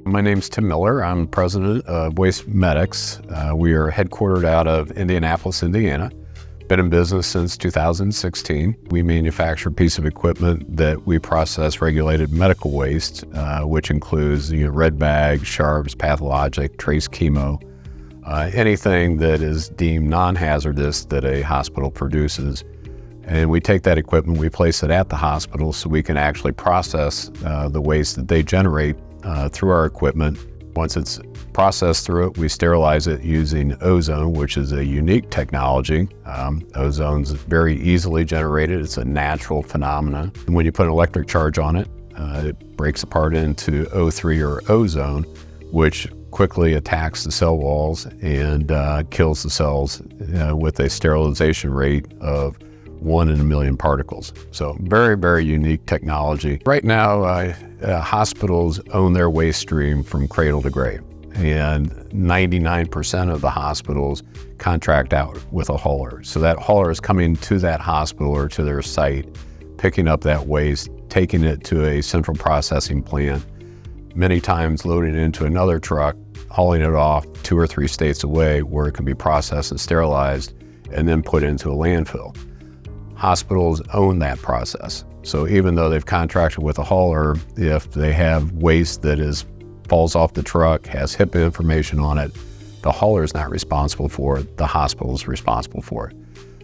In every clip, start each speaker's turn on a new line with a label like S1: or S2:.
S1: My name's Tim Miller. I'm president of Waste Medics. We are headquartered out of Indianapolis, Indiana. Been in business since 2016. We manufacture a piece of equipment that we process regulated medical waste, which includes red bag, sharps, pathologic, trace chemo, anything that is deemed non-hazardous that a hospital produces. And we take that equipment, we place it at the hospital so we can actually process the waste that they generate through our equipment. Once it's processed through it, we sterilize it using ozone, which is a unique technology. Ozone's very easily generated. It's a natural phenomenon. And when you put an electric charge on it, it breaks apart into O3 or ozone, which quickly attacks the cell walls and kills the cells with a sterilization rate of 1 in a million particles. So very, very unique technology. Right now, hospitals own their waste stream from cradle to grave, and 99% of the hospitals contract out with a hauler. So that hauler is coming to that hospital or to their site, picking up that waste, taking it to a central processing plant, many times loading it into another truck, hauling it off 2 or 3 states away where it can be processed and sterilized, and then put into a landfill. Hospitals own that process. So even though they've contracted with a hauler, if they have waste that falls off the truck, has HIPAA information on it, the hauler is not responsible for it, the hospital is responsible for it.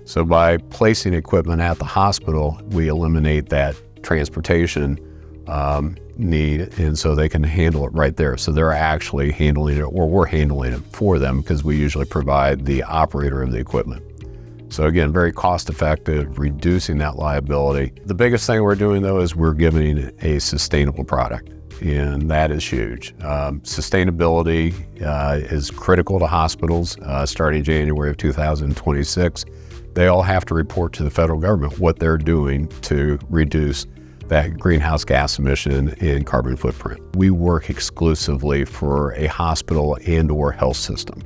S1: So by placing equipment at the hospital, we eliminate that transportation need, and so they can handle it right there. So they're actually handling it, or we're handling it for them, because we usually provide the operator of the equipment. So again, very cost effective, reducing that liability. The biggest thing we're doing though is we're giving a sustainable product, and that is huge. Sustainability is critical to hospitals. Starting January of 2026, they all have to report to the federal government what they're doing to reduce that greenhouse gas emission and carbon footprint. We work exclusively for a hospital and or health system,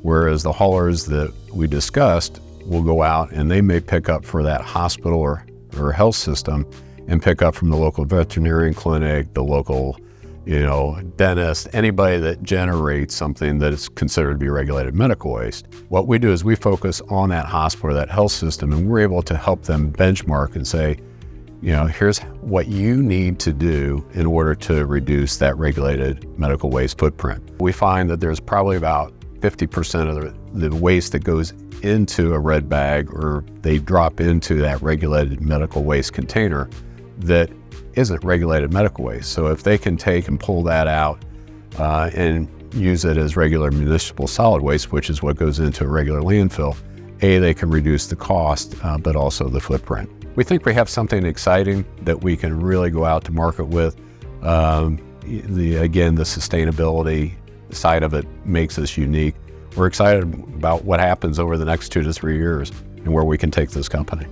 S1: whereas the haulers that we discussed will go out and they may pick up for that hospital or health system and pick up from the local veterinarian clinic, the local, dentist, anybody that generates something that is considered to be regulated medical waste. What we do is we focus on that hospital or that health system, and we're able to help them benchmark and say, here's what you need to do in order to reduce that regulated medical waste footprint. We find that there's probably about 50% of the waste that goes into a red bag or they drop into that regulated medical waste container that isn't regulated medical waste. So if they can take and pull that out and use it as regular municipal solid waste, which is what goes into a regular landfill, they can reduce the cost, but also the footprint. We think we have something exciting that we can really go out to market with. The sustainability side of it makes us unique. We're excited about what happens over the next 2 to 3 years and where we can take this company.